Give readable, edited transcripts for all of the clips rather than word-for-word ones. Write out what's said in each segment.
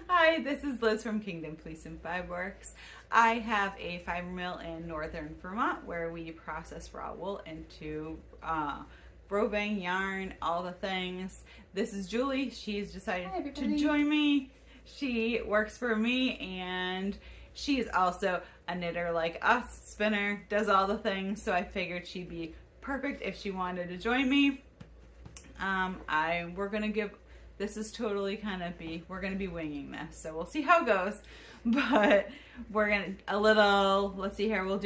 Hi, this is Liz from Kingdom Fleece and Fibeworks. I have a fiber mill in northern Vermont where we process raw wool into roving, yarn, all the things. This is Julie. She's decided to join me. She works for me and she's also a knitter like us, spinner, does all the things. So I figured she'd be perfect if she wanted to join me. We're gonna give, this is totally we're gonna be winging this, so we'll see how it goes. But we're gonna let's see here. We'll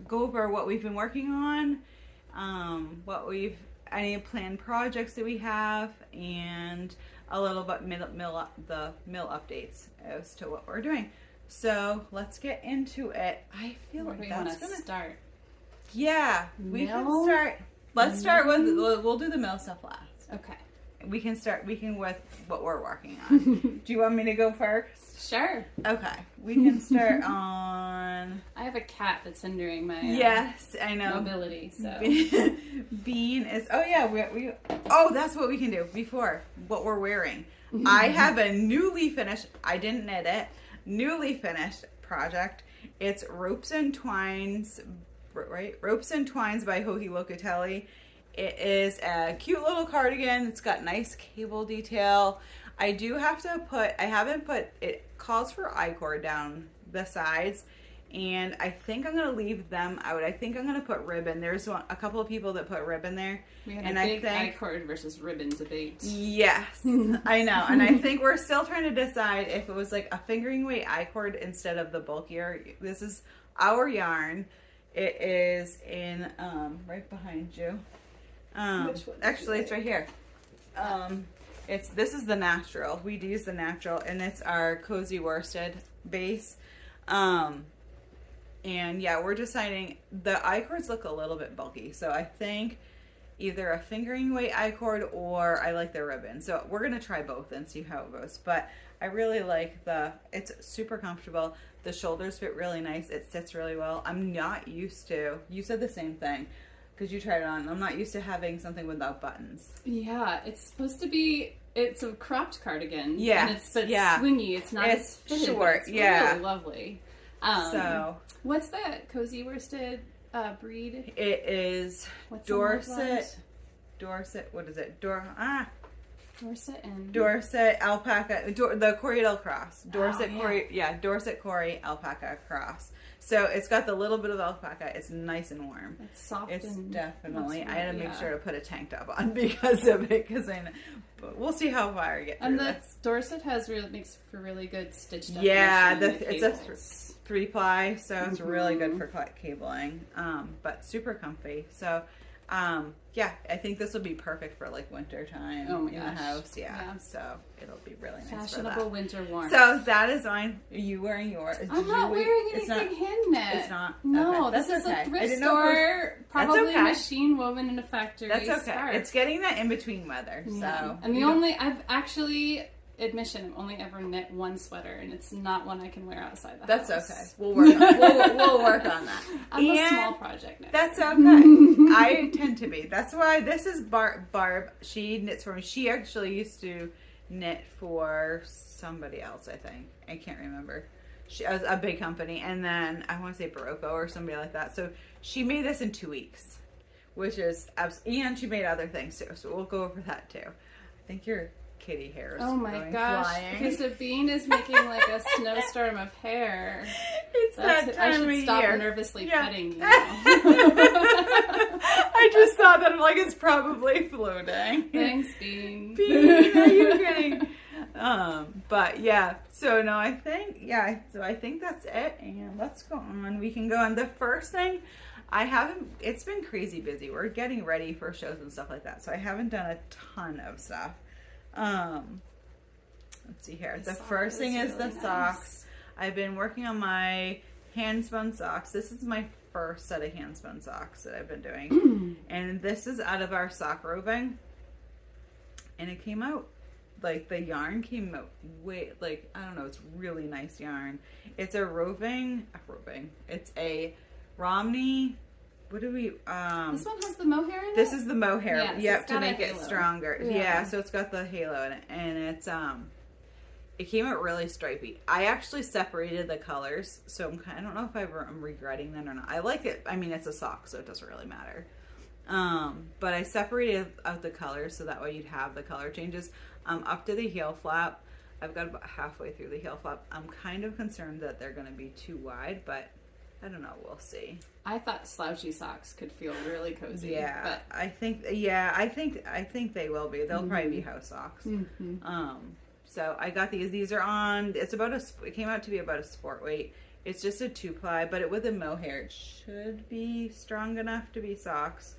go over what we've been working on, any planned projects that we have, and a little bit the mill updates as to what we're doing. So let's get into it. I feel like that's gonna start. Yeah, we can start. Let's start with, we'll do the mill stuff last. Okay. We can with what we're working on. Do you want me to go first? Sure. Okay. We can start on... I have a cat that's hindering my yes, I know. mobility, so... Bean is... Oh, yeah. Oh, that's what we can do before. What we're wearing. I have a newly finished... I didn't knit it. Newly finished project. It's Ropes and Twines... Right? Ropes and Twines by Hohi Locatelli. It is a cute little cardigan. It's got nice cable detail. I haven't put, it calls for I-cord down the sides, and I think I'm going to leave them out. I think I'm going to put ribbon. There's a couple of people that put ribbon there. We had a big I-cord versus ribbon debate. Yes, I know. And I think we're still trying to decide if it was like a fingering weight I-cord instead of the bulkier. This is our yarn. It is in, right behind you. Actually, it's right here. This is the natural. We'd use the natural, and it's our cozy worsted base. And yeah, we're deciding. The I-cords look a little bit bulky, so I think either a fingering weight I-cord or I like the ribbon. So we're gonna try both and see how it goes. But I really like it's super comfortable. The shoulders fit really nice. It sits really well. I'm not used to, you said the same thing, because you tried it on. I'm not used to having something without buttons. Yeah, it's supposed to be, it's a cropped cardigan. Yeah. And it's swingy. It's not as fitted, short. But it's really lovely. What's that cozy worsted breed? It is Dorset. What is it? Dorset alpaca, the Corriedale cross. Dorset Corrie alpaca cross. So it's got the little bit of alpaca. It's nice and warm. It's soft. It's definitely. I had to make sure to put a tank top on because of it. But we'll see how far I get through this. Dorset makes for really good stitched up. Yeah, it's a 3-ply, so it's really good for cabling. But super comfy. So. Yeah, I think this will be perfect for like winter time in the house. Yeah, so it'll be really nice. Fashionable winter warmth. So that is mine. Are you wearing yours? I'm not wearing anything hand knit. It's not. No, okay. this is a thrift store, probably machine woven in a factory. That's okay. Scarf. It's getting that in between weather. So and I've actually. Admission, I've only ever knit one sweater, and it's not one I can wear outside the house. That's okay. We'll work on that. I'm a small project knit. That's okay. I tend to be. That's why this is Barb. She knits for me. She actually used to knit for somebody else, I think. I can't remember. She was a big company, and then I want to say Barocco or somebody like that. So she made this in 2 weeks, which is and she made other things too. So we'll go over that too. I think you're kitty hairs. Oh my gosh! Flying. Because the bean is making like a snowstorm of hair. It's that time of year. I should stop nervously petting you. I just thought that I'm like it's probably floating. Thanks, Bean. Bean, are you kidding? But yeah. So no, I think that's it. And let's go on. We can go on. The first thing. It's been crazy busy. We're getting ready for shows and stuff like that. So I haven't done a ton of stuff. Let's see here. The first thing is the socks. I've been working on my hand spun socks. This is my first set of hand spun socks that I've been doing. And this is out of our sock roving. And it came out, like the yarn came out I don't know, it's really nice yarn. It's a roving. It's a Romney. What do we, this one has the mohair in it? This is the mohair. Yeah, yep, to make it stronger. Yeah. So it's got the halo in it. And it's, It came out really stripy. I actually separated the colors, so I don't know if I'm regretting that or not. I like it. I mean, it's a sock, so it doesn't really matter. But I separated out the colors so that way you'd have the color changes. Up to the heel flap, I've got about halfway through the heel flap. I'm kind of concerned that they're going to be too wide, but I don't know. We'll see. I thought slouchy socks could feel really cozy. Yeah, but... I think they will be. They'll probably be house socks. So I got these. These are on. It came out to be about a sport weight. It's just a 2-ply, but with the mohair, it should be strong enough to be socks.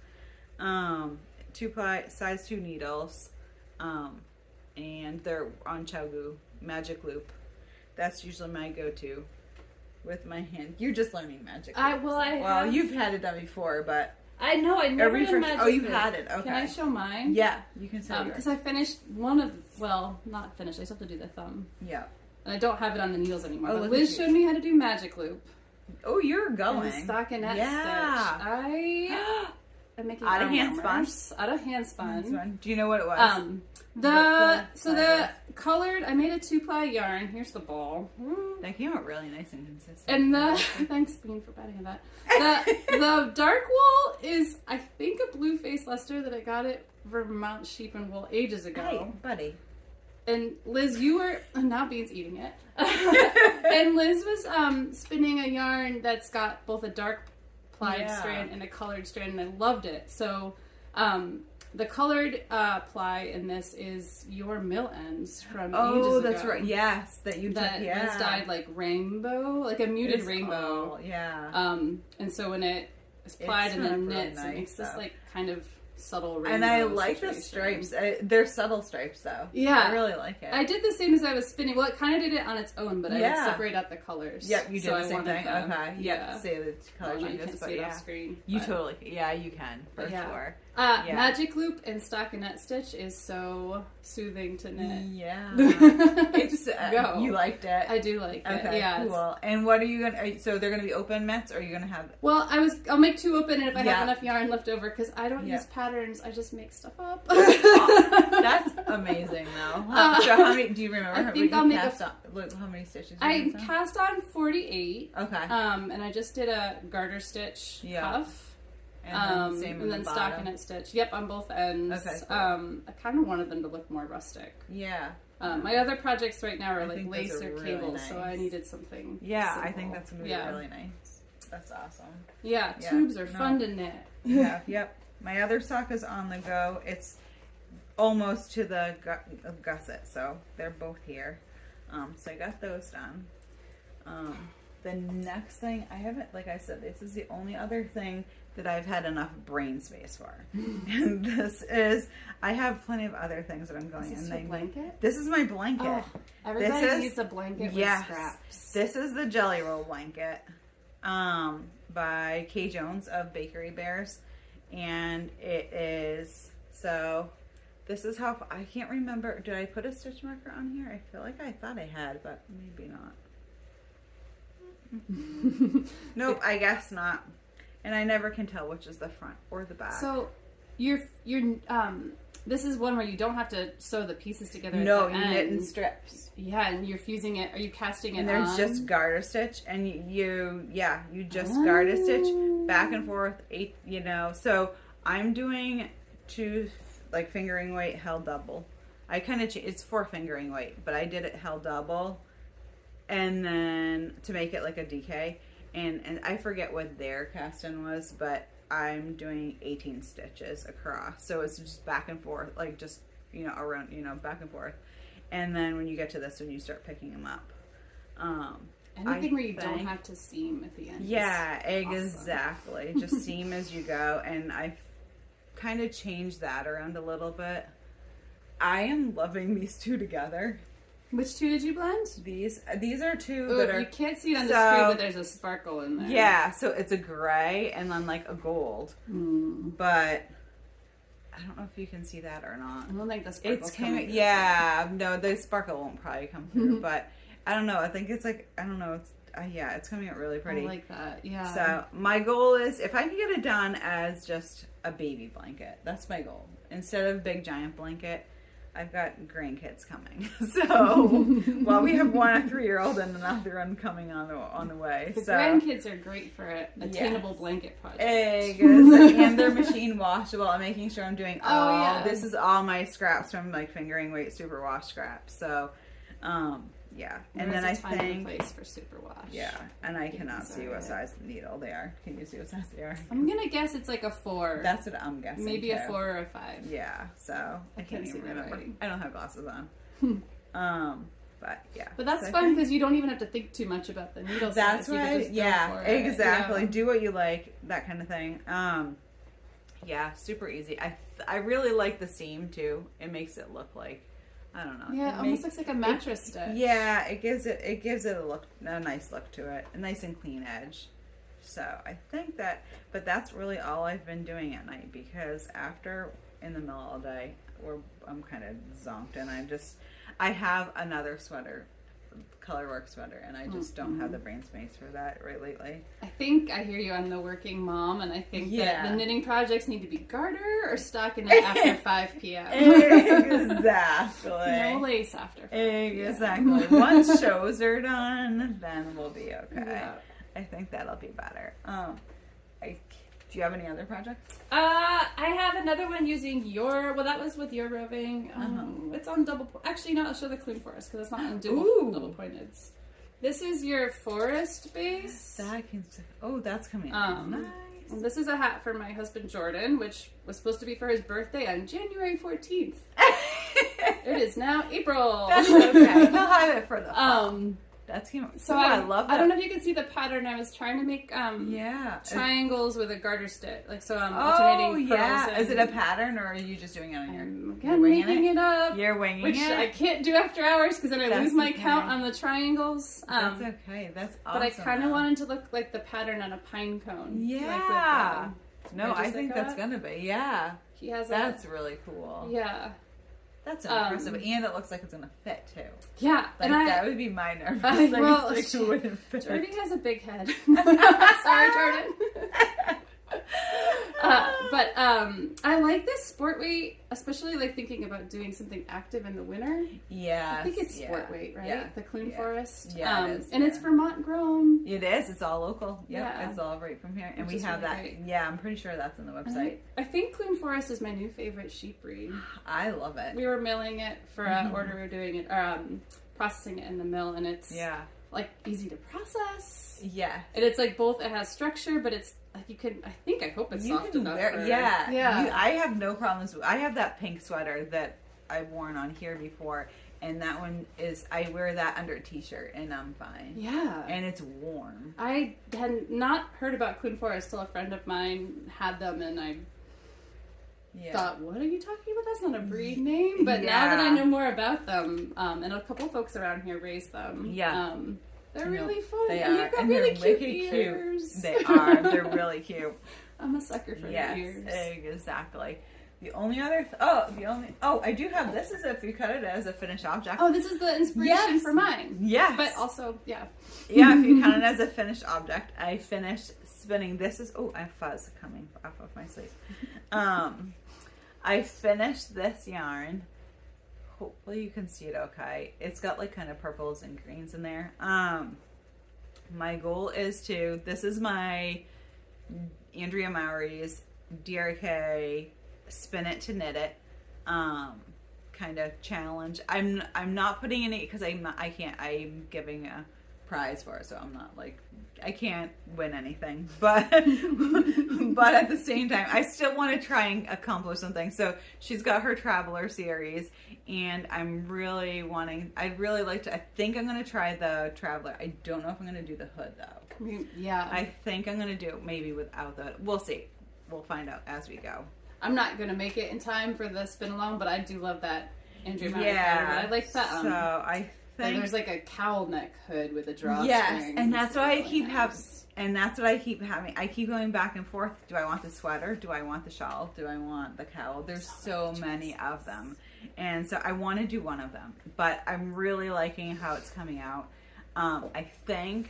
2-ply, size 2 needles, and they're on Chogu Magic Loop. That's usually my go-to with my hand. You're just learning Magic Loop. You've had it done before, but I know I never did Magic Loop. Loop. Had it. Okay. Can I show mine? Yeah, you can show because I finished one of. Well, not finished. I still have to do the thumb. Yeah. And I don't have it on the needles anymore. Oh, but Liz showed me how to do Magic Loop. Oh, you're going. And stockinette stitch. I'm making out of hand spun. Do you know what it was? The colored. I made a 2-ply yarn. Here's the ball. That came out really nice and consistent. And thanks, Bean, for batting on that. The dark wool is, I think, a blue face luster that I got at Vermont Sheep and Wool ages ago. Hey, buddy. And Liz, you were now Bean's eating it. And Liz was spinning a yarn that's got both a dark plied strand and a colored strand, and I loved it. So the colored ply in this is your mill ends from ages ago. Oh, that's right. Yes, that you took. Yeah, Liz dyed like rainbow, like a muted rainbow. Oh, yeah. And so when it is plied and then knits, really nice, it makes this like kind of subtle rainbow. And I like the stripes. They're subtle stripes, though. Yeah, I really like it. I did the same as I was spinning. Well, it kind of did it on its own, but I would separate out the colors. Yep, you did the same thing. Okay. Yeah. Say the color changes, but off screen. You totally. Yeah, you can for sure. Magic Loop and stockinette stitch is so soothing to knit. Yeah. It's you liked it. I do like it. Okay, yeah, cool. And what are you gonna? So they're gonna be open mitts, or are you gonna have? Well, I'll make 2 open, and if I have enough yarn left over, because I don't use patterns, I just make stuff up. That's amazing, though. So how many? Do you remember? I think I'll make how many stitches? I cast on 48. Okay. And I just did a garter stitch cuff. And then stockinette stitch. Yep, on both ends. Okay. Cool. I kind of wanted them to look more rustic. Yeah. My other projects right now are like lace or really cable, nice. so I needed something. Yeah, simple. I think that's gonna be really nice. That's awesome. Yeah, tubes are fun to knit. Yeah. Yep. My other sock is on the go. It's almost to the gusset, so they're both here. So I got those done. The next thing I haven't, like I said, this is the only other thing that I've had enough brain space for. And this is, I have plenty of other things that I'm going in. Is this your blanket? This is my blanket. Oh, everybody needs a blanket with scraps. This is the Jelly Roll blanket by Kay Jones of Bakery Bears. And it is, so this is how, I can't remember, did I put a stitch marker on here? I feel like I thought I had, but maybe not. Nope, I guess not. And I never can tell which is the front or the back. So you're this is one where you don't have to sew the pieces together. No, you knit in strips. Yeah, and you're fusing it. Are you casting it? And there's just garter stitch, and you just garter stitch back and forth. So I'm doing 2 like fingering weight held double. I kind of it's 4 fingering weight, but I did it held double, and then to make it like a DK. And I forget what their cast in was, but I'm doing 18 stitches across. So it's just back and forth, like just, around, back and forth. And then when you get to this one, you start picking them up. Anything where you don't have to seam at the end. Yeah, exactly. Awesome. Just seam as you go. And I kind of changed that around a little bit. I am loving these 2 together. Which 2 did you blend? These are 2 that are... You can't see it on the screen, but there's a sparkle in there. Yeah, so it's a gray and then like a gold. But I don't know if you can see that or not. I don't think the sparkle's coming through. Yeah, no, the sparkle won't probably come through. But I don't know. I think it's like, I don't know. It's it's coming out really pretty. I like that, yeah. So my goal is, if I can get it done as just a baby blanket, that's my goal. Instead of big giant blanket, I've got grandkids coming. So, well, we have one a 3-year-old and another one coming on the way. The so grandkids are great for an attainable blanket project. And they're machine washable. I'm making sure I'm doing this is all my scraps from like fingering weight superwash scraps. So, yeah. And then I think place for superwash. Yeah, and I cannot see what size needle they are. Can you see what size they are? I'm gonna guess it's like a 4. That's what I'm guessing. Maybe a 4 or a 5. Yeah. So I can't even remember. I don't have glasses on. But yeah. But that's fun because you don't even have to think too much about the needle size. That's right. Yeah. Exactly. Do what you like. That kind of thing. Yeah. Super easy. I really like the seam too. It makes it look like. I don't know. Yeah, it almost looks like a mattress stitch. Yeah, it gives it a nice look to it, a nice and clean edge. So I think but that's really all I've been doing at night because after in the mill all day, I'm kind of zonked, and I have another sweater, colorwork sweater, and I just don't have the brain space for that right lately. I think I hear you on the working mom, and I think that the knitting projects need to be garter or stockinette after 5 p.m. Exactly. No lace after 5 Exactly. Once shows are done, then we'll be okay. Yeah. I think that'll be better. Do you have any other projects? I have another one using that was with your roving. It's on double. Actually, no, I'll show the Clune Forest because it's not on double pointed. This is your forest base. That's coming out. Nice. And this is a hat for my husband Jordan, which was supposed to be for his birthday on January 14th. It is now April. That's okay. He'll have it for the fall. That's cute. So I love that. I don't know if you can see the pattern. I was trying to make triangles with a garter stitch, alternating pearls. Is it a pattern or are you just doing it on your? Making it up. You're winging which it. I can't do after hours because then I lose my count on the triangles. That's okay. That's awesome. But I kind of wanted to look like the pattern on a pine cone. Yeah. I think that's gonna be. Yeah. He has. That's really cool. Yeah. That's impressive, and it looks like it's gonna fit too. Yeah, and that would be my nerve. Jordy has a big head. Sorry, Jordan. But I like this sport weight, especially like thinking about doing something active in the winter. Yeah, I think it's sport weight, right? Yeah. The Clune Forest. Yeah, it is, and it's Vermont grown. It is. It's all local. Yeah, it's all right from here, and we have that. Great. Yeah, I'm pretty sure that's on the website. I think Clune Forest is my new favorite sheep breed. I love it. We were milling it for an order. We were doing it, processing it in the mill, and it's like easy to process. Yeah, and it's like both. It has structure, but it's like you can. I hope it's soft enough. I have no problems. I have that pink sweater that I've worn on here before, and that one is. I wear that under a t-shirt, and I'm fine. Yeah, and it's warm. I had not heard about Clune Forest till a friend of mine had them, and I thought, what are you talking about? That's not a breed name. But now that I know more about them, and a couple folks around here raise them. Yeah. They're really fun. They and are. You've got and really they're cute ears. They are. They're really cute. I'm a sucker for the ears. Exactly. The only other... I do have... This is if you cut it as a finished object. Oh, this is the inspiration for mine. Yes. But also, Yeah, if you cut it as a finished object, I finished spinning... This is... Oh, I have fuzz coming off of my sleeve. I finished this yarn. Hopefully you can see it okay. It's got like kind of purples and greens in there. My goal is this is my Andrea Mowry's DRK spin it to knit it kind of challenge. I'm not putting any because I'm giving a prize for it, so I'm not like I can't win anything, but but at the same time I still want to try and accomplish something. So she's got her Traveler series, and I'd really like to. I think I'm going to try the Traveler. I don't know if I'm going to do the hood though. Yeah, I think I'm going to do it maybe without the. We'll see. We'll find out as we go. I'm not going to make it in time for the spin along, but I do love that Andrea Mowry pattern. I like that. So I. There's like a cowl neck hood with a drawstring. Yes, and that's what I keep having. And that's what I keep having. I keep going back and forth. Do I want the sweater? Do I want the shawl? Do I want the cowl? There's so many of them, and so I want to do one of them. But I'm really liking how it's coming out. I think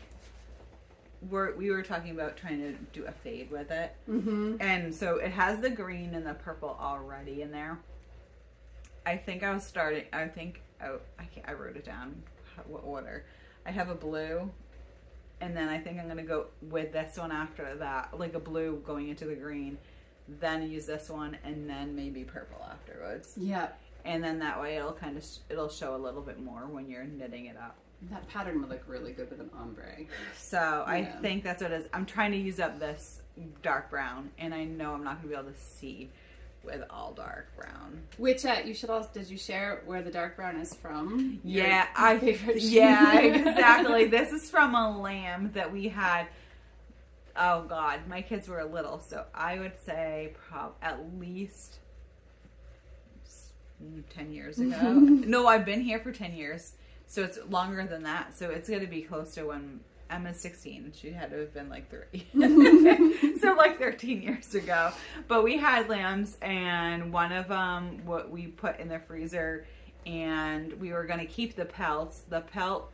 we were talking about trying to do a fade with it, and so it has the green and the purple already in there. think I was starting. I wrote it down. What order? I have a blue, and then I think I'm gonna go with this one after that, like a blue going into the green, then use this one, and then maybe purple afterwards. Yeah. And then that way it'll show a little bit more when you're knitting it up. That pattern would look really good with an ombre. So I think that's what it is. I'm trying to use up this dark brown, and I know I'm not going to be able to see with all dark brown. Which you should also, did you share where the dark brown is from? Yeah, Yeah, exactly. This is from a lamb that we had. Oh God, my kids were little, so I would say at least 10 years ago. No, I've been here for 10 years. So it's longer than that. So it's going to be close to when Emma's 16. She had to have been like 3. So like 13 years ago. But we had lambs, and one of them what we put in the freezer, and we were going to keep the pelts. The pelt,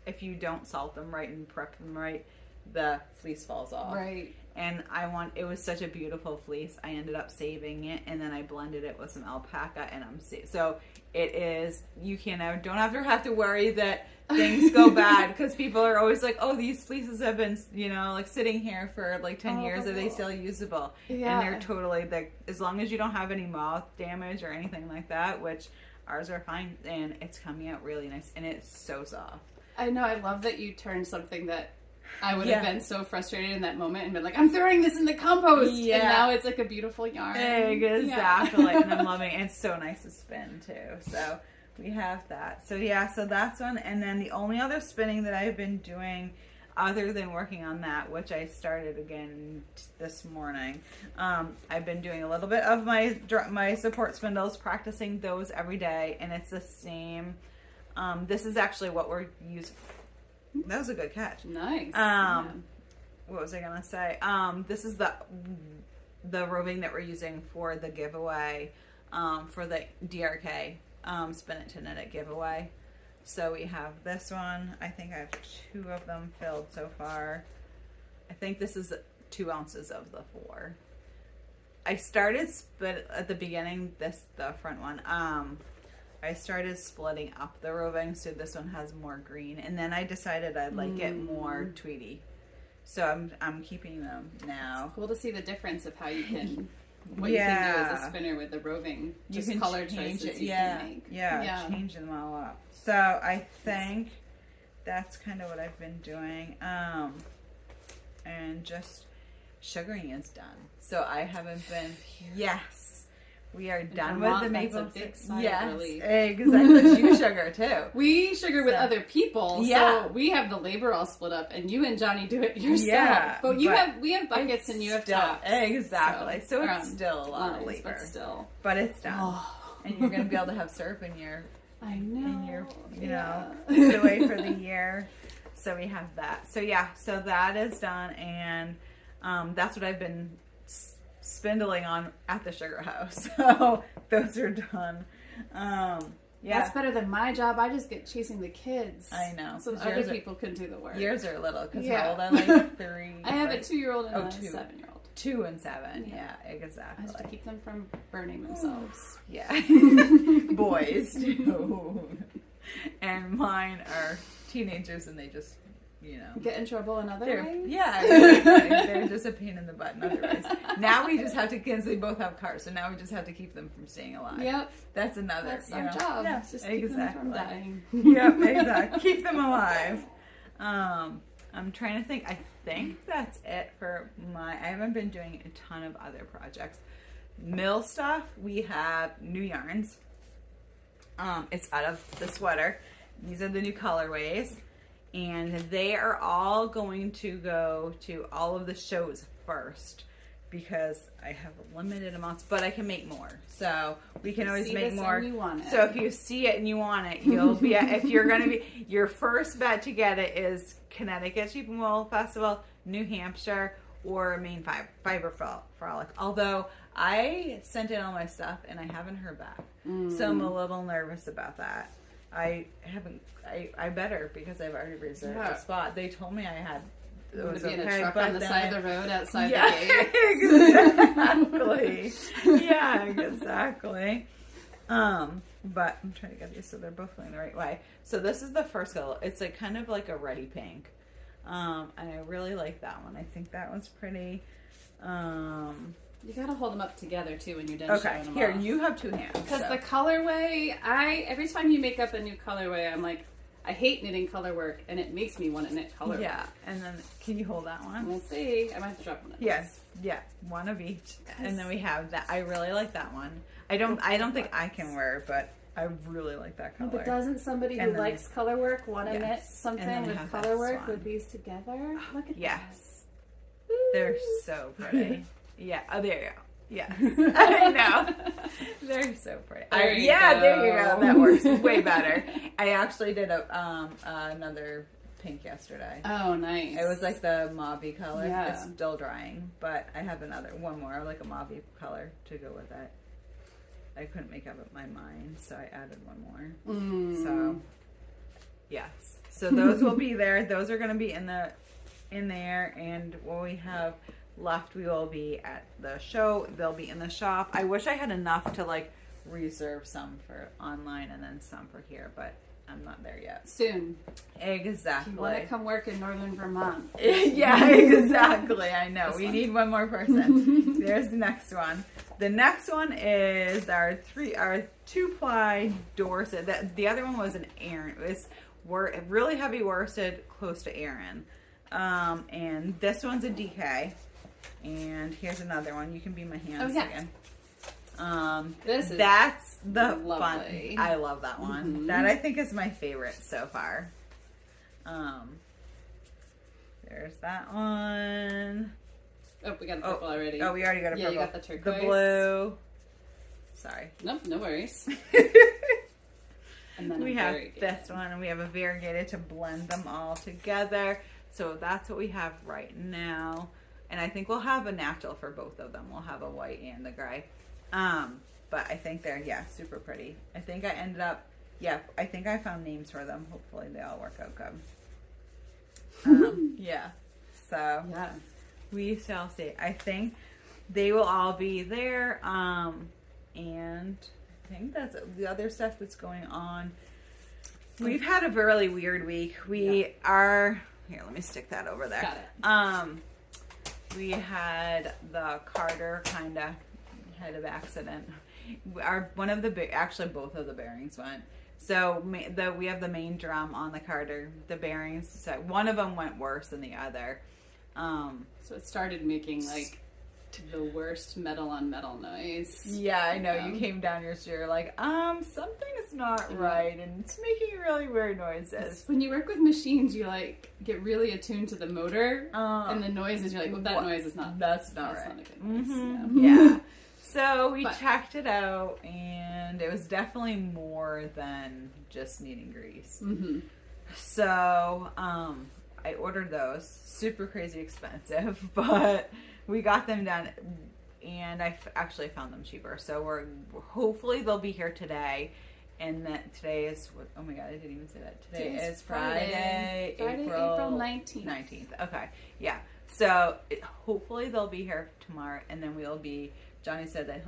if you don't salt them right and prep them right, the fleece falls off. Right. And it was such a beautiful fleece. I ended up saving it, and then I blended it with some alpaca, and so it is, you don't have to worry that things go bad, because people are always like, oh, these fleeces have been, like sitting here for like 10 years. Are they still usable? Yeah. And they're totally, as long as you don't have any moth damage or anything like that, which ours are fine, and it's coming out really nice, and it's so soft. I know, I love that you turned something that I would have been so frustrated in that moment and been like, I'm throwing this in the compost. Yeah. And now it's like a beautiful yarn. Exactly. Yeah. And I'm loving it. It's so nice to spin too. So we have that. So so that's one. And then the only other spinning that I've been doing other than working on that, which I started again this morning, I've been doing a little bit of my support spindles, practicing those every day. And it's the same. This is actually what we're using. That was a good catch. Nice. What was I gonna say? This is the roving that we're using for the giveaway, for the DRK Spin It to Knit It giveaway. So we have this one. I think I have 2 of them filled so far. I think this is 2 ounces of the 4. I started at the beginning. The front one. I started splitting up the roving, so this one has more green, and then I decided I'd like it more tweedy. So I'm keeping them now. It's cool to see the difference of how you can, what you can do as a spinner with the roving. Just you can color choices you can make. Yeah, change them all up. So I think that's kind of what I've been doing. And just sugaring is done. So I haven't been, we are done with the maple syrup. Yes, exactly. You sugar too. We sugar with other people, so we have the labor all split up, and you and Johnny do it yourself. Yeah, but we have buckets and you have tops. Exactly. So it's still a lot of labor, but it's done, and you're going to be able to have syrup in your. I know. In your, put it away for the year. So we have that. So so that is done, and that's what I've been spindling on at the sugar house. So those are done. That's better than my job. I just get chasing the kids. I know. So other people can do the work. Yours are little, because how old are they? Like 3. I have a 2-year-old and a 7-year-old. 2 and 7. Yeah, exactly. I have to keep them from burning themselves. Yeah. Boys too. And mine are teenagers, and they just, get in trouble in other ways? Yeah, they're just a pain in the butt in other ways. Now we just have to, because they both have cars, so now we just have to keep them from staying alive. Yep. That's another, That's our job. Yeah, just keep them from dying. Yep, exactly. Keep them alive. I'm trying to think. I think that's it for I haven't been doing a ton of other projects. Mill stuff, we have new yarns. It's out of the sweater. These are the new colorways. And they are all going to go to all of the shows first, because I have limited amounts, but I can make more. So we can always make more. So if you see it and you want it, you'll be, if you're going to be, your first bet to get it is Connecticut Sheep and Wool Festival, New Hampshire, or Maine Fiber Frolic. Although I sent in all my stuff and I haven't heard back. So I'm a little nervous about that. I better, because I've already reserved a spot. They told me I had. It was okay, in a truck on the side of the road outside the gate. Exactly. Yeah, exactly. But I'm trying to get these so they're both going the right way. So this is the first color. It's like kind of like a reddy pink. And I really like that one. I think that one's pretty. You gotta hold them up together too when you're done Okay, showing them here, off. you have 2 hands. Because the colorway, every time you make up a new colorway, I'm like, I hate knitting color work, and it makes me want to knit color work. Yeah, and then can you hold that one? We'll see. I might have to drop one of those. Yes, yeah, one of each. And then we have that. I really like that one. I don't think I can wear it, but I really like that color. But doesn't somebody who likes color work want to knit something with color work with these together? Look at this. They're so pretty. Yeah. Oh, there you go. Yeah. I know. They're so pretty. There you go. That works way better. I actually did another pink yesterday. Oh, nice. It was like the mauve color. Yeah. It's still drying, but I have one more, like a mauve color to go with it. I couldn't make up my mind, so I added one more. So, yes. So those will be there. Those are going to be in there, and what we have left, we will be at the show. They'll be in the shop. I wish I had enough to like reserve some for online and then some for here, but I'm not there yet. Soon. Exactly. You want to come work in northern Vermont. Yeah, exactly. I know. We need one more person. There's the next one. The next one is our 2-ply Dorset. The other one was an Aran. It was really heavy worsted, close to Aran. And this one's a DK. And here's another one. You can be my hands again. That's the lovely. fun. I love that one. That I think is my favorite so far. There's that one. Oh, we got the purple already. Oh, we already got a purple. You got the turquoise. The blue. Sorry. Nope, no worries. And then we have this one, and we have a variegated to blend them all together. So that's what we have right now. And I think we'll have a natural for both of them. We'll have a white and the gray. But I think they're, super pretty. I think I ended up, I think I found names for them. Hopefully they all work out good. So we shall see. I think they will all be there. And I think that's the other stuff that's going on. We've had a really weird week. Here, let me stick that over there. Got it. We had the Carter kind of had an accident. Actually both of the bearings went. So we have the main drum on the Carter. The bearings, so one of them went worse than the other. So it started making like the worst metal on metal noise. Yeah, I know. You came down your street, you're like, something is not right, and it's making really weird noises. When you work with machines, you like get really attuned to the motor and the noises. You're like, well, that noise is not. That's not right. Not a good noise. Yeah. So we checked it out, and it was definitely more than just needing grease. So I ordered those. Super crazy expensive, but we got them done, and I actually found them cheaper. So hopefully they'll be here today. And that today is, oh my God, I didn't even say that. Today is Friday, April 19th. 19th. Okay. Yeah. So hopefully they'll be here tomorrow, and then Johnny said that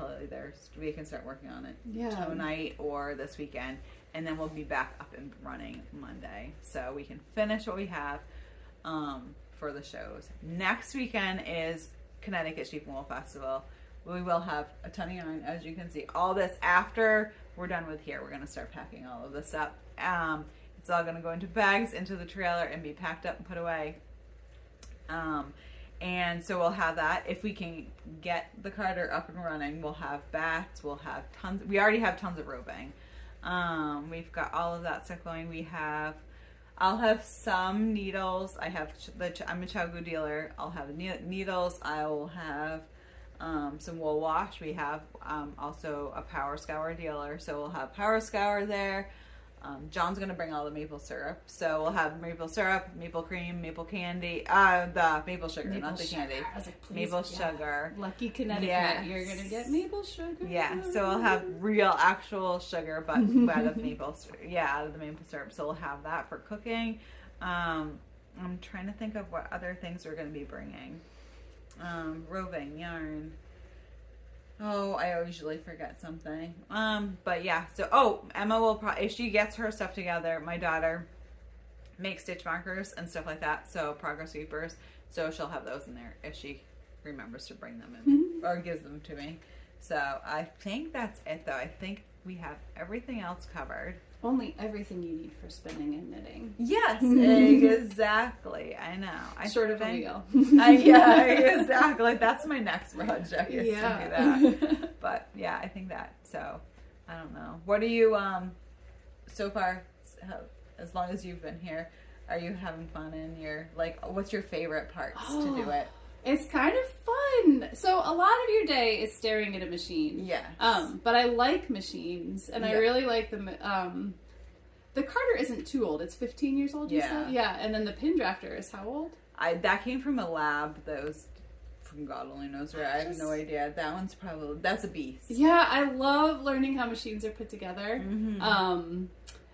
we can start working on it tonight or this weekend, and then we'll be back up and running Monday. So we can finish what we have for the shows. Next weekend is Connecticut Sheep and Wool Festival. We will have a ton of yarn, as you can see. All this after we're done with here. We're going to start packing all of this up. It's all going to go into bags, into the trailer, and be packed up and put away. And so we'll have that. If we can get the Carter up and running, we'll have bats. We'll have tons. We already have tons of roping. We've got all of that stuff going. I'll have some needles. I'm a Chagu dealer. I'll have needles. I will have some wool wash. We have also a power scour dealer, so we'll have power scour there. John's gonna bring all the maple syrup, so we'll have maple syrup, maple cream, maple candy, the maple sugar, not the candy. I was like, maple sugar. Lucky Connecticut, you're gonna get maple sugar. Yeah, so we'll have real, actual sugar, but out of maple, out of the maple syrup. So we'll have that for cooking. I'm trying to think of what other things we're gonna be bringing. Roving, yarn. Oh, I usually forget something. But yeah, so, Emma will probably, if she gets her stuff together, my daughter makes stitch markers and stuff like that, so progress sweepers, so she'll have those in there if she remembers to bring them in or gives them to me. So I think that's it, though. I think we have everything else covered. Only everything you need for spinning and knitting. Yes, exactly. I know. Short of a wheel. Yeah, exactly. That's my next project is to do Yeah. that. But yeah, I think that. So I don't know. What are you so far? As long as you've been here, are you having fun in your what's your favorite parts to do it? It's kind of fun. So a lot of your day is staring at a machine. Yes. But I like machines, and I really like them. The Carter isn't too old. It's 15 years old, you said? Yeah. And then the pin drafter is how old? That came from a lab that was from God only knows where. I have no idea. That one's that's a beast. Yeah, I love learning how machines are put together.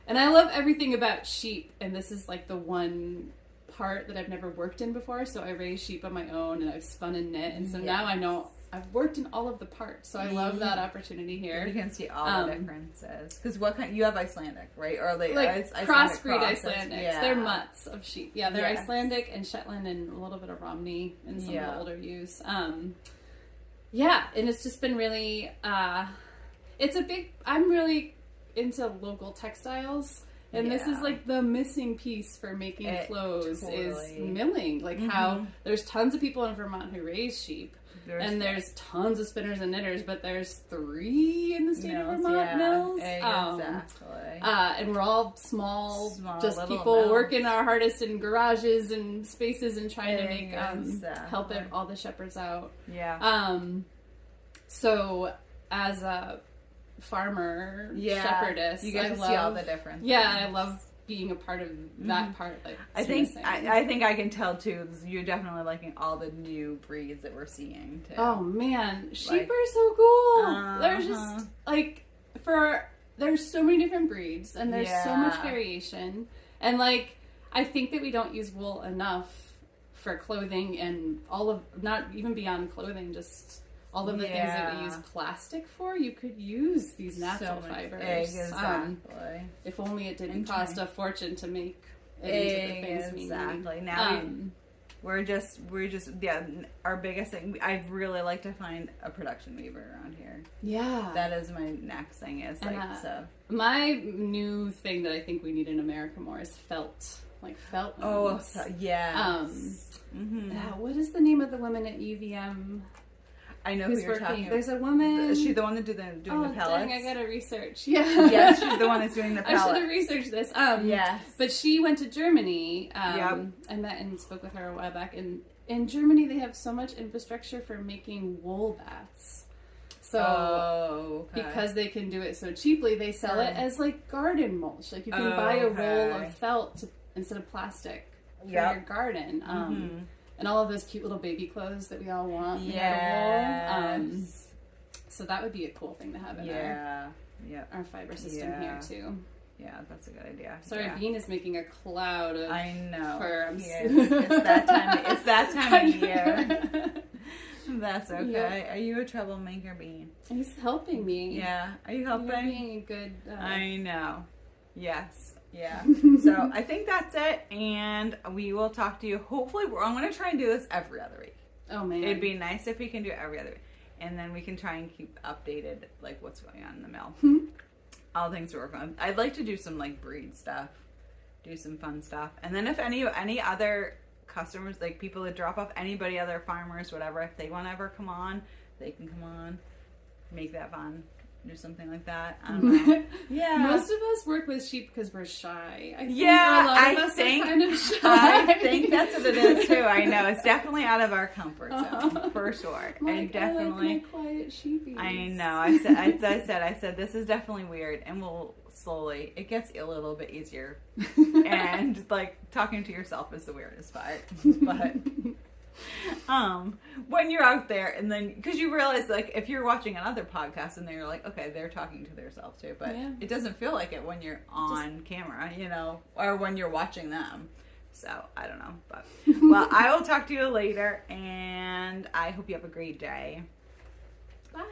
And I love everything about sheep, and this is like the one part that I've never worked in before, so I raised sheep on my own, and I've spun and knit, and so now I know I've worked in all of the parts, so I love that opportunity here. You can see all the differences. Because what kind, you have Icelandic, right? Or like crossbreed Icelandics. Yeah. They're mutts of sheep. Yeah, they're Icelandic and Shetland and a little bit of Romney and some of the older ewes. Yeah, and it's just been really, I'm really into local textiles. And this is like the missing piece for making clothes is milling. Like how there's tons of people in Vermont who raise sheep. There's tons of spinners and knitters, but there's 3 in the state of Vermont mills. Exactly. And we're all small just people mills. Working our hardest in garages and spaces and trying to make help all the shepherds out. Yeah. So as a farmer shepherdess, you get to see all the different things. I love being a part of that part. Like I think I can tell too. You're definitely liking all the new breeds that we're seeing too. Oh man, sheep are so cool. There's just there's so many different breeds and there's so much variation, and like I think that we don't use wool enough for clothing and all of, not even beyond clothing, just all of the things that we use plastic for, you could use these natural fibers. Exactly. If only it didn't cost a fortune to make it into the things we need. Exactly. Now we're just our biggest thing. I'd really like to find a production weaver around here. Yeah. That is my next thing. Is my new thing that I think we need in America more is felt. Like felt. Oh yeah. What is the name of the woman at UVM? I know who you're talking about. There's a woman. Is she the one doing the pellets? Dang, I gotta research. Yeah. Yes, she's the one that's doing the pellets. I should have researched this. Yes. But she went to Germany. I met and spoke with her a while back. And in Germany, they have so much infrastructure for making wool bats. So, because they can do it so cheaply, they sell it as like garden mulch. Like you can buy a roll of felt instead of plastic for your garden. And all of those cute little baby clothes that we all want. Yes. So that would be a cool thing to have in our fiber system here too. Yeah, that's a good idea. Sorry, Bean is making a cloud of fur. It's that time of year. That's okay. Yep. Are you a troublemaker, Bean? He's helping me. Yeah. Are you helping? You're being a good... I know. Yes. Yeah. So I think that's it, and we will talk to you. Hopefully, I'm going to try and do this every other week. Oh man, it'd be nice if we can do it every other week, and then we can try and keep updated, like what's going on in the mill. All things to work on. I'd like to do some like breed stuff, do some fun stuff, and then if any other customers, like people that drop off, anybody, other farmers, whatever, if they want to ever come on, they can come on, make that fun. Do something like that. Yeah. Most of us work with sheep because we're shy. I think a lot of us are kind of shy. I think that's what it is too. I know. It's definitely out of our comfort zone for sure. And definitely I like my quiet sheepies. I know. I said this is definitely weird, and we'll slowly, it gets a little bit easier. And like talking to yourself is the weirdest part. But when you're out there, and then because you realize, like, if you're watching another podcast and they're like, okay, they're talking to themselves too, but it doesn't feel like it when you're on camera, you know, or when you're watching them. So I don't know, but well, I will talk to you later, and I hope you have a great day. Bye.